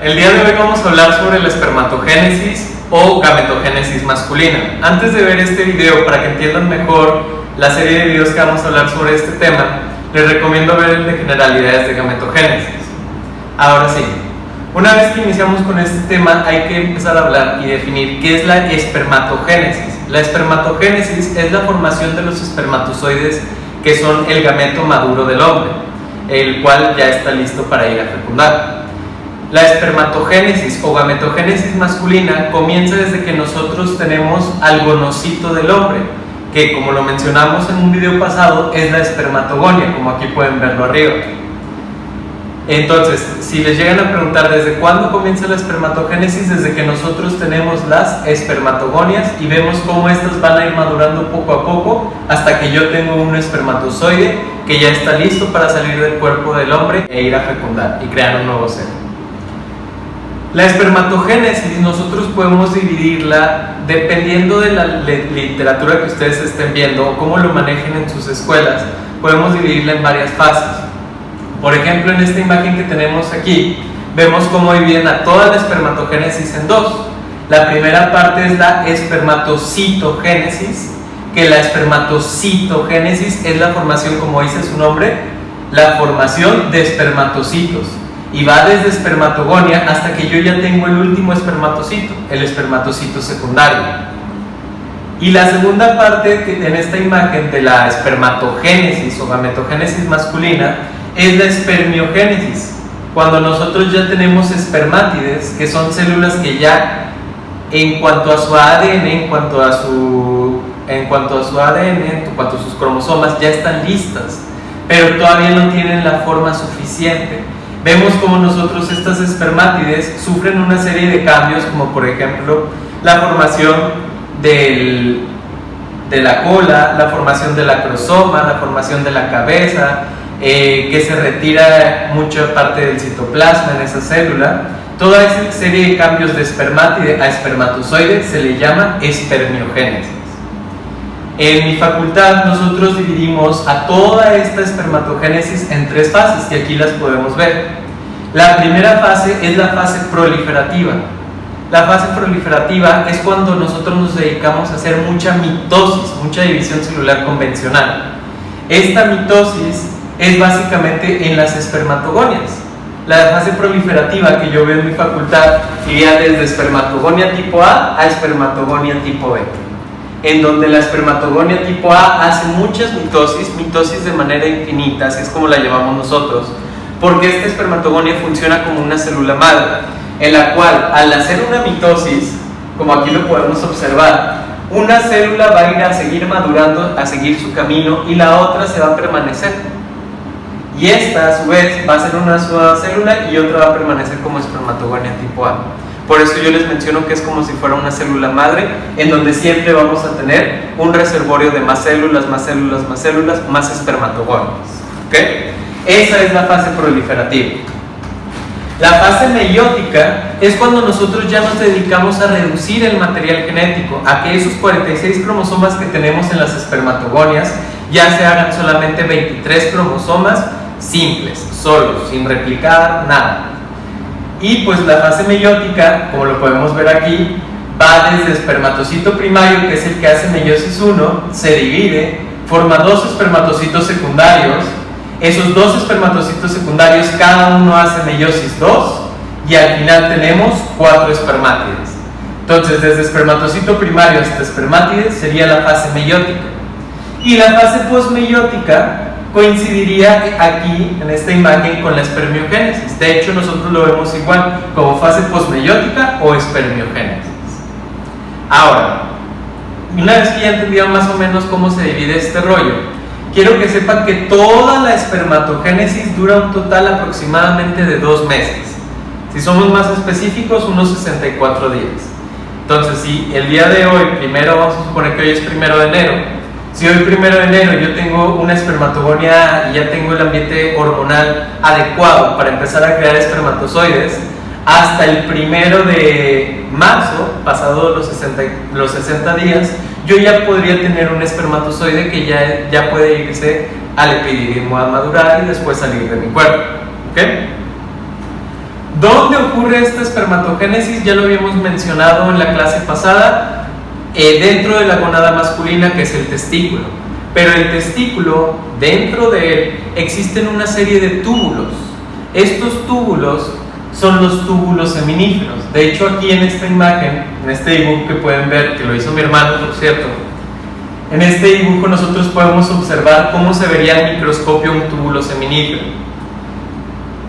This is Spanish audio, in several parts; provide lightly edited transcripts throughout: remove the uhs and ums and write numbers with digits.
El día de hoy vamos a hablar sobre la espermatogénesis o gametogénesis masculina. Antes de ver este video, para que entiendan mejor la serie de videos que vamos a hablar sobre este tema, les recomiendo ver el de generalidades de gametogénesis. Ahora sí, una vez que iniciamos con este tema, hay que empezar a hablar y definir qué es la espermatogénesis. La espermatogénesis es la formación de los espermatozoides que son el gameto maduro del hombre, el cual ya está listo para ir a fecundar. La espermatogénesis o gametogénesis masculina comienza desde que nosotros tenemos al gonocito del hombre, que como lo mencionamos en un video pasado es la espermatogonia, como aquí pueden verlo arriba. Entonces, si les llegan a preguntar desde cuándo comienza la espermatogénesis, desde que nosotros tenemos las espermatogonias y vemos cómo estas van a ir madurando poco a poco hasta que yo tengo un espermatozoide que ya está listo para salir del cuerpo del hombre e ir a fecundar y crear un nuevo ser. La espermatogénesis nosotros podemos dividirla dependiendo de la literatura que ustedes estén viendo o cómo lo manejen en sus escuelas. Podemos dividirla en varias fases. Por ejemplo, en esta imagen que tenemos aquí, vemos cómo dividen a toda la espermatogénesis en dos. La primera parte es la espermatocitogénesis, que la espermatocitogénesis es la formación, como dice su nombre, la formación de espermatocitos. Y va desde espermatogonia hasta que yo ya tengo el último espermatocito, el espermatocito secundario. Y la segunda parte en esta imagen de la espermatogénesis o gametogénesis masculina es la espermiogénesis, cuando nosotros ya tenemos espermátides, que son células que ya en cuanto a su ADN, en cuanto a sus cromosomas ya están listas, pero todavía no tienen la forma suficiente. Vemos como nosotros estas espermátides sufren una serie de cambios, como por ejemplo la formación de la cola, la formación del acrosoma, la formación de la cabeza, que se retira mucha parte del citoplasma en esa célula. Toda esa serie de cambios de espermátide a espermatozoide se le llama espermiogénesis. En mi facultad nosotros dividimos a toda esta espermatogénesis en tres fases, que aquí las podemos ver. La primera fase es la fase proliferativa. La fase proliferativa es cuando nosotros nos dedicamos a hacer mucha mitosis, mucha división celular convencional. Esta mitosis es básicamente en las espermatogonias. La fase proliferativa que yo veo en mi facultad iría desde espermatogonia tipo A a espermatogonia tipo B, en donde la espermatogonia tipo A hace muchas mitosis de manera infinita, así es como la llamamos nosotros, porque esta espermatogonia funciona como una célula madre, en la cual al hacer una mitosis, como aquí lo podemos observar, una célula va a ir a seguir madurando, a seguir su camino, y la otra se va a permanecer. Y esta a su vez va a ser una sola célula y otra va a permanecer como espermatogonia tipo A. Por eso yo les menciono que es como si fuera una célula madre, en donde siempre vamos a tener un reservorio de más células, más células, más células, más espermatogonias. ¿Okay? Esa es la fase proliferativa. La fase meiótica es cuando nosotros ya nos dedicamos a reducir el material genético, a que esos 46 cromosomas que tenemos en las espermatogonias ya se hagan solamente 23 cromosomas simples, solos, sin replicar nada. Y pues la fase meiótica, como lo podemos ver aquí, va desde espermatocito primario, que es el que hace meiosis 1, se divide, forma dos espermatocitos secundarios. Esos dos espermatocitos secundarios, cada uno hace meiosis 2, y al final tenemos 4 espermátides. Entonces, desde espermatocito primario hasta espermátides sería la fase meiótica. Y la fase posmeiótica coincidiría aquí en esta imagen con la espermiogénesis. De hecho, nosotros lo vemos igual como fase posmeiótica o espermiogénesis. Ahora, una vez que ya entendieron más o menos cómo se divide este rollo, quiero que sepan que toda la espermatogénesis dura un total aproximadamente de 2 meses. Si somos más específicos, unos 64 días. Entonces, si el día de hoy, vamos a suponer que hoy es 1 de enero, si hoy 1 de enero yo tengo una espermatogonia y ya tengo el ambiente hormonal adecuado para empezar a crear espermatozoides, hasta el 1 de marzo, pasado los 60 días, yo ya podría tener un espermatozoide que ya puede irse al epididymo a madurar y después salir de mi cuerpo. ¿Okay? ¿Dónde ocurre esta espermatogénesis? Ya lo habíamos mencionado en la clase pasada, dentro de la gónada masculina, que es el testículo. Pero el testículo, dentro de él, existen una serie de túbulos. Estos túbulos son los túbulos seminíferos. De hecho, aquí en esta imagen, en este dibujo que pueden ver, que lo hizo mi hermano, por cierto, en este dibujo nosotros podemos observar cómo se vería al microscopio un túbulo seminífero.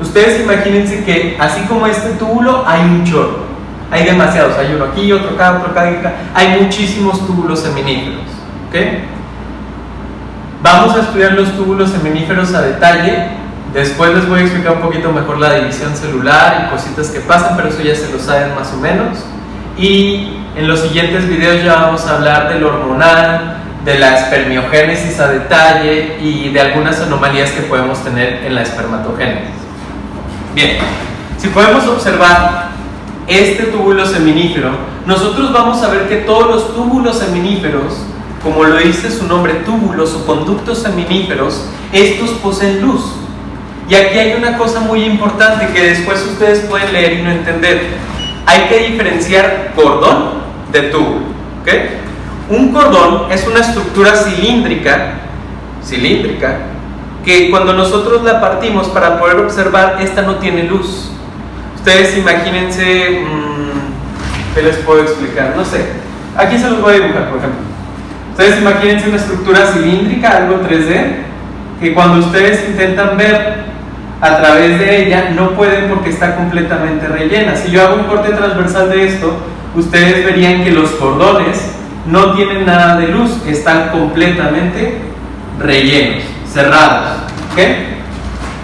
Ustedes imagínense que así como este túbulo hay un chorro, hay demasiados, hay uno aquí, otro acá, hay muchísimos túbulos seminíferos, ¿ok? Vamos a estudiar los túbulos seminíferos a detalle. Después les voy a explicar un poquito mejor la división celular y cositas que pasan, pero eso ya se lo saben más o menos. Y en los siguientes videos ya vamos a hablar del hormonal, de la espermiogénesis a detalle y de algunas anomalías que podemos tener en la espermatogénesis. Bien, si podemos observar este túbulo seminífero, nosotros vamos a ver que todos los túbulos seminíferos, como lo dice su nombre, túbulos o conductos seminíferos, estos poseen luz. Y aquí hay una cosa muy importante que después ustedes pueden leer y no entender. Hay que diferenciar cordón de túbulo, ¿ok? Un cordón es una estructura cilíndrica, que cuando nosotros la partimos para poder observar, esta no tiene luz. Ustedes imagínense, ¿qué les puedo explicar? No sé, aquí se los voy a dibujar, por ejemplo. Ustedes imagínense una estructura cilíndrica, algo 3D, que cuando ustedes intentan ver a través de ella, no pueden porque está completamente rellena. Si yo hago un corte transversal de esto, ustedes verían que los cordones no tienen nada de luz, están completamente rellenos, cerrados, ¿ok?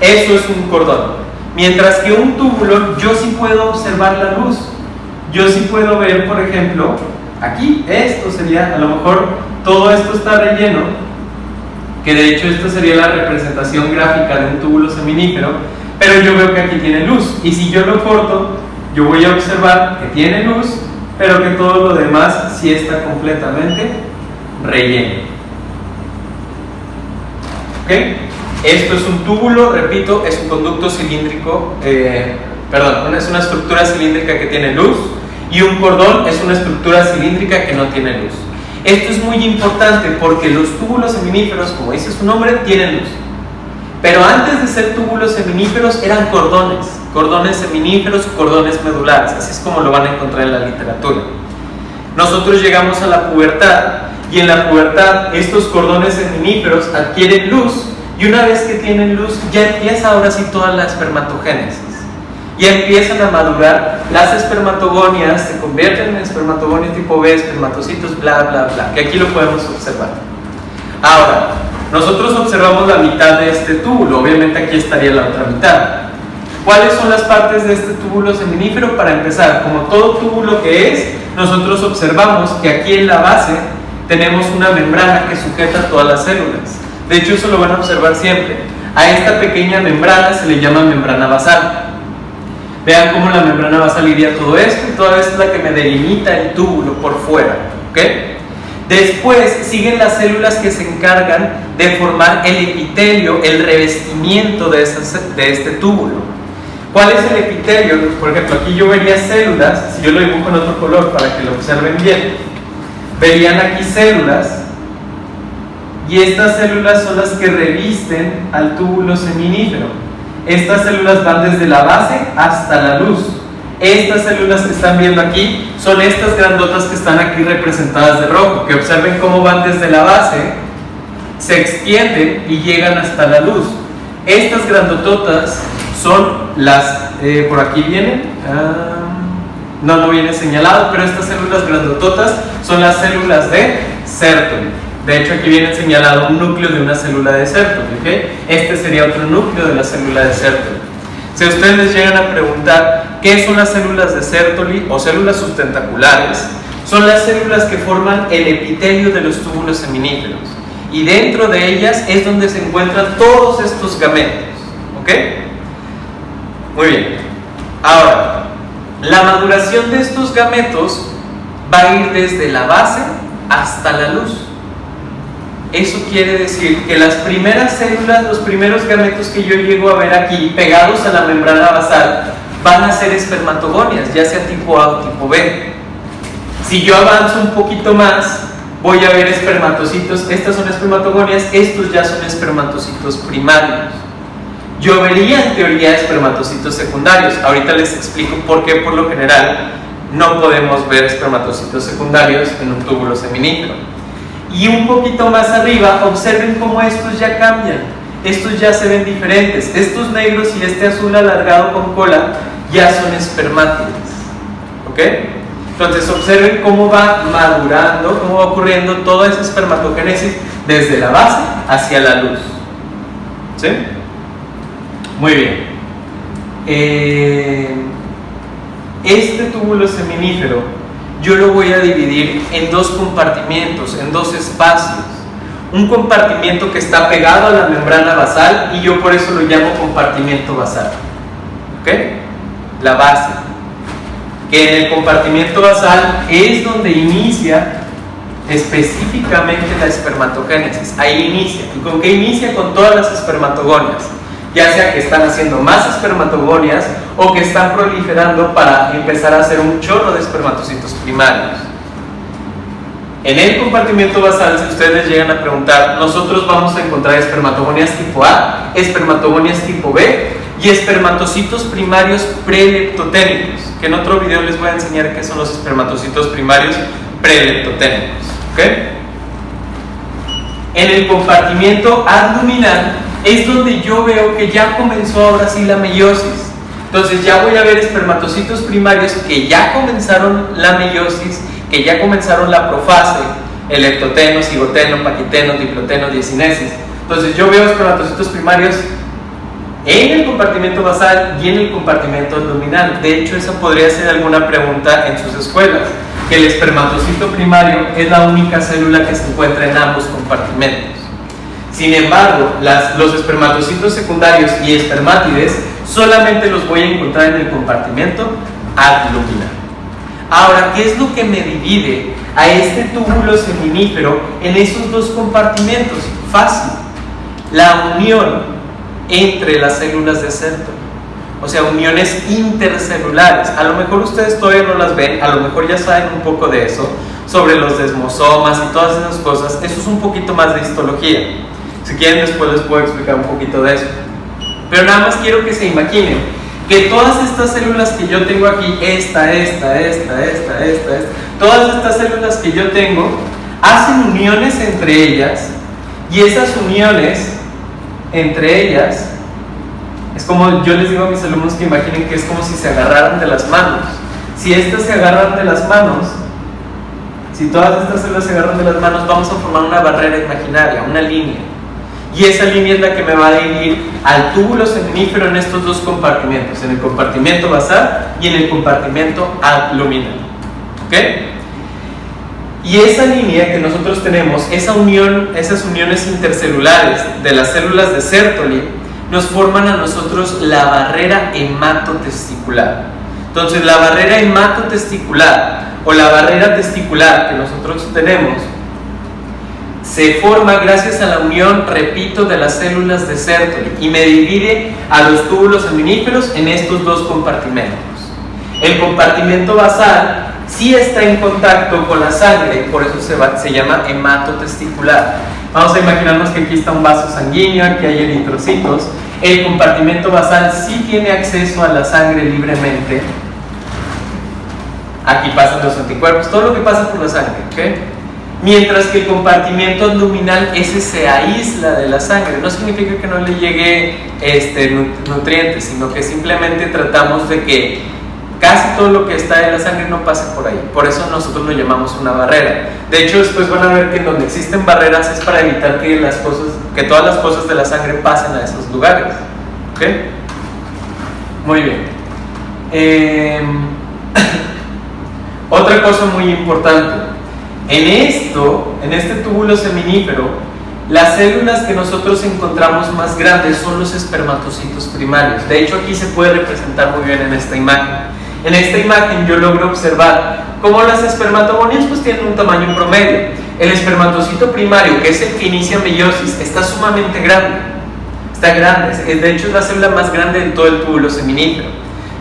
Eso es un cordón. Mientras que un túbulo, yo sí puedo observar la luz. Yo sí puedo ver, por ejemplo, aquí, esto sería, a lo mejor todo esto está relleno, que de hecho esta sería la representación gráfica de un túbulo seminífero, pero yo veo que aquí tiene luz, y si yo lo corto, yo voy a observar que tiene luz, pero que todo lo demás sí está completamente relleno. ¿Ok? Esto es un túbulo, repito, es un conducto cilíndrico, es una estructura cilíndrica que tiene luz, y un cordón es una estructura cilíndrica que no tiene luz. Esto es muy importante porque los túbulos seminíferos, como dice su nombre, tienen luz. Pero antes de ser túbulos seminíferos eran cordones seminíferos, cordones medulares, así es como lo van a encontrar en la literatura. Nosotros llegamos a la pubertad y en la pubertad estos cordones seminíferos adquieren luz y una vez que tienen luz ya empieza ahora sí toda la espermatogénesis. Ya empiezan a madurar las espermatogonias, se convierten en espermatogonias tipo B, espermatocitos, bla, bla, bla, que aquí lo podemos observar. Ahora, nosotros observamos la mitad de este túbulo, obviamente aquí estaría la otra mitad. ¿Cuáles son las partes de este túbulo seminífero? Para empezar, como todo túbulo que es, nosotros observamos que aquí en la base tenemos una membrana que sujeta todas las células. De hecho, eso lo van a observar siempre. A esta pequeña membrana se le llama membrana basal. Vean cómo la membrana basal iría todo esto, y toda esto es la que me delimita el túbulo por fuera, ¿ok? Después siguen las células que se encargan de formar el epitelio, el revestimiento de este túbulo. ¿Cuál es el epitelio? Por ejemplo, aquí yo vería células, si yo lo dibujo en otro color para que lo observen bien, verían aquí células, y estas células son las que revisten al túbulo seminífero. Estas células van desde la base hasta la luz. Estas células que están viendo aquí son estas grandotas que están aquí representadas de rojo, que observen cómo van desde la base, se extienden y llegan hasta la luz. Estas grandototas son las, por aquí vienen, no viene señalado, pero estas células grandototas son las células de Sertoli. De hecho, aquí viene señalado un núcleo de una célula de Sertoli, ¿okay? Este sería otro núcleo de la célula de Sertoli. Si ustedes les llegan a preguntar qué son las células de Sertoli o células sustentaculares, son las células que forman el epitelio de los túbulos seminíferos. Y dentro de ellas es donde se encuentran todos estos gametos, ¿ok? Muy bien. Ahora, la maduración de estos gametos va a ir desde la base hasta la luz. Eso quiere decir que las primeras células, los primeros gametos que yo llego a ver aquí, pegados a la membrana basal, van a ser espermatogonias, ya sea tipo A o tipo B. Si yo avanzo un poquito más, voy a ver espermatocitos. Estas son espermatogonias, estos ya son espermatocitos primarios. Yo vería en teoría espermatocitos secundarios. Ahorita les explico por qué por lo general no podemos ver espermatocitos secundarios en un túbulo seminífero. Y un poquito más arriba, observen cómo estos ya cambian. Estos ya se ven diferentes. Estos negros y este azul alargado con cola ya son espermátides. ¿Ok? Entonces observen cómo va madurando, cómo va ocurriendo toda esa espermatogénesis desde la base hacia la luz. ¿Sí? Muy bien. Este túbulo seminífero yo lo voy a dividir en dos compartimentos, en dos espacios. Un compartimento que está pegado a la membrana basal y yo por eso lo llamo compartimento basal. ¿Ok? La base. Que en el compartimento basal es donde inicia específicamente la espermatogénesis. Ahí inicia. ¿Y con qué inicia? Con todas las espermatogonias. Ya sea que están haciendo más espermatogonias o que están proliferando para empezar a hacer un chorro de espermatocitos primarios. En el compartimento basal, si ustedes les llegan a preguntar, nosotros vamos a encontrar espermatogonias tipo A, espermatogonias tipo B y espermatocitos primarios preleptoténicos, que en otro video les voy a enseñar qué son los espermatocitos primarios preleptoténicos. ¿Ok? En el compartimento abdominal es donde yo veo que ya comenzó ahora sí la meiosis. Entonces ya voy a ver espermatocitos primarios que ya comenzaron la meiosis, que ya comenzaron la profase, el leptoteno, cigoteno, paquiteno, diploteno, diecinesis. Entonces yo veo espermatocitos primarios en el compartimento basal y en el compartimento abdominal. De hecho, esa podría ser alguna pregunta en sus escuelas, que el espermatocito primario es la única célula que se encuentra en ambos compartimentos. Sin embargo, los espermatocitos secundarios y espermátides solamente los voy a encontrar en el compartimento abdominal. Ahora, ¿qué es lo que me divide a este túbulo seminífero en esos dos compartimentos? Fácil. La unión entre las células de Sertoli. O sea, uniones intercelulares. A lo mejor ustedes todavía no las ven, a lo mejor ya saben un poco de eso, sobre los desmosomas y todas esas cosas. Eso es un poquito más de histología. Si quieren, después les puedo explicar un poquito de eso. Pero nada más quiero que se imaginen que todas estas células que yo tengo aquí, todas estas células que yo tengo, hacen uniones entre ellas, y esas uniones entre ellas, es como yo les digo a mis alumnos que imaginen que es como si se agarraran de las manos. Si estas se agarran de las manos, si todas estas células se agarran de las manos, vamos a formar una barrera imaginaria, una línea. Y esa línea es la que me va a dividir al túbulo seminífero en estos dos compartimentos, en el compartimento basal y en el compartimento abdominal. ¿Ok? Y esa línea que nosotros tenemos, esa unión, esas uniones intercelulares de las células de Sertoli, nos forman a nosotros la barrera hematotesticular. Entonces, la barrera hematotesticular o la barrera testicular que nosotros tenemos se forma gracias a la unión, repito, de las células de Sertoli y me divide a los túbulos seminíferos en estos dos compartimentos. El compartimento basal sí está en contacto con la sangre, por eso se llama hematotesticular. Vamos a imaginarnos que aquí está un vaso sanguíneo, aquí hay eritrocitos. El compartimento basal sí tiene acceso a la sangre libremente. Aquí pasan los anticuerpos, todo lo que pasa por la sangre, ¿ok? Mientras que el compartimento abdominal, ese se aísla de la sangre. No significa que no le llegue nutrientes, sino que simplemente tratamos de que casi todo lo que está en la sangre no pase por ahí. Por eso nosotros lo llamamos una barrera. De hecho, después van a ver que donde existen barreras es para evitar que todas las cosas de la sangre pasen a esos lugares. ¿Ok? Muy bien. Otra cosa muy importante. En este túbulo seminífero, las células que nosotros encontramos más grandes son los espermatocitos primarios. De hecho, aquí se puede representar muy bien en esta imagen. En esta imagen yo logro observar cómo las espermatogonias pues tienen un tamaño promedio. El espermatocito primario, que es el que inicia meiosis, está sumamente grande. Está grande, de hecho es la célula más grande de todo el túbulo seminífero.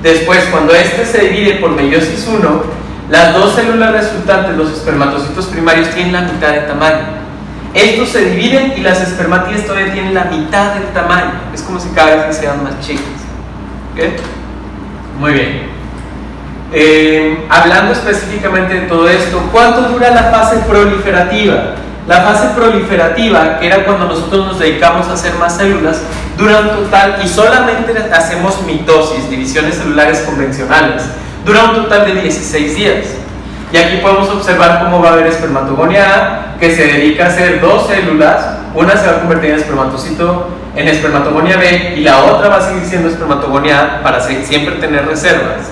Después, cuando este se divide por meiosis 1, las dos células resultantes, los espermatocitos primarios, tienen la mitad de tamaño. Estos se dividen y las espermátides todavía tienen la mitad del tamaño. Es como si cada vez sean más chicas. ¿Okay? Muy bien. Hablando específicamente de todo esto, ¿cuánto dura la fase proliferativa? La fase proliferativa, que era cuando nosotros nos dedicamos a hacer más células, dura un total, y solamente hacemos mitosis, divisiones celulares convencionales, dura un total de 16 días. Y aquí podemos observar cómo va a haber espermatogonia A, que se dedica a hacer dos células, una se va a convertir en espermatocito, en espermatogonia B, y la otra va a seguir siendo espermatogonia A para siempre tener reservas.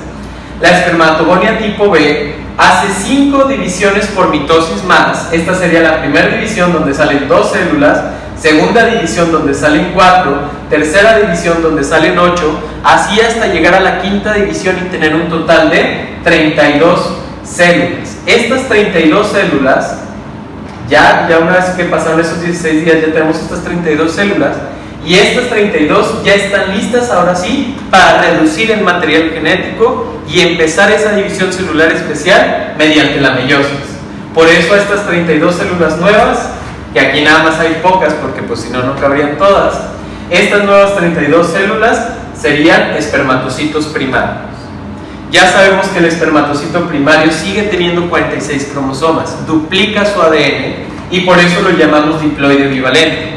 La espermatogonia tipo B hace 5 divisiones por mitosis más. Esta sería la primera división donde salen 2 células, segunda división donde salen 4, tercera división donde salen 8, así hasta llegar a la quinta división y tener un total de 32 células. Estas 32 células, ya una vez que pasaron esos 16 días, ya tenemos estas 32 células, y estas 32 ya están listas ahora sí para reducir el material genético y empezar esa división celular especial mediante la meiosis. Por eso estas 32 células nuevas, que aquí nada más hay pocas porque pues si no, no cabrían todas, estas nuevas 32 células serían espermatocitos primarios. Ya sabemos que el espermatocito primario sigue teniendo 46 cromosomas, duplica su ADN y por eso lo llamamos diploide bivalente.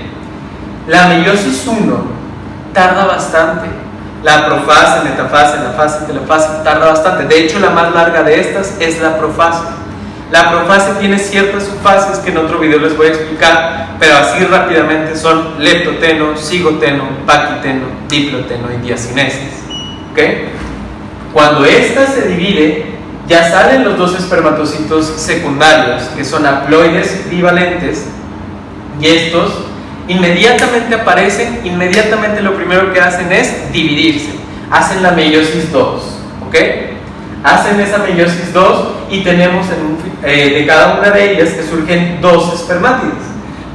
La meiosis 1 tarda bastante. La profase, metafase, anafase, telofase tarda bastante. De hecho, la más larga de estas es la profase. La profase tiene ciertas subfases que en otro video les voy a explicar, pero así rápidamente son leptoteno, cigoteno, paquiteno, diploteno y diacinesis. ¿Okay? Cuando esta se divide, ya salen los dos espermatocitos secundarios, que son haploides bivalentes, y estos inmediatamente aparecen, inmediatamente lo primero que hacen es dividirse, hacen la meiosis 2, ¿ok? Hacen esa meiosis 2 y tenemos de cada una de ellas que surgen 2 espermátides,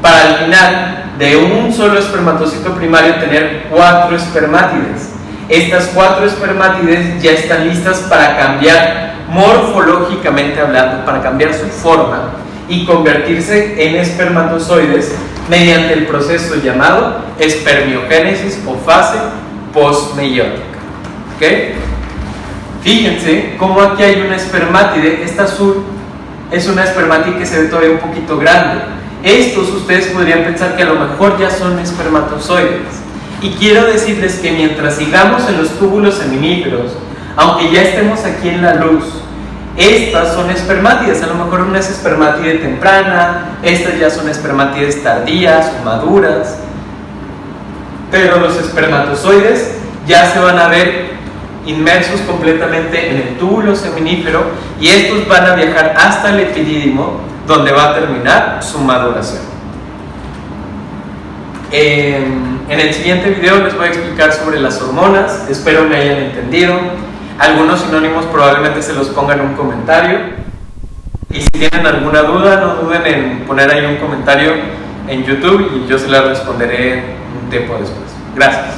para al final de un solo espermatocito primario tener 4 espermátides. Estas 4 espermátides ya están listas para cambiar morfológicamente hablando, para cambiar su forma y convertirse en espermatozoides mediante el proceso llamado espermiogénesis o fase postmeiótica. ¿Okay? Fíjense cómo aquí hay una espermátide. Esta azul es una espermátide que se ve todavía un poquito grande. Estos ustedes podrían pensar que a lo mejor ya son espermatozoides. Y quiero decirles que mientras sigamos en los túbulos seminíferos, aunque ya estemos aquí en la luz, estas son espermátides. A lo mejor una es espermátide temprana, estas ya son espermátides tardías o maduras, pero los espermatozoides ya se van a ver inmersos completamente en el túbulo seminífero y estos van a viajar hasta el epidídimo, donde va a terminar su maduración. En el siguiente video les voy a explicar sobre las hormonas. Espero me hayan entendido. Algunos sinónimos probablemente se los pongan en un comentario. Y si tienen alguna duda, no duden en poner ahí un comentario en YouTube y yo se la responderé un tiempo después. Gracias.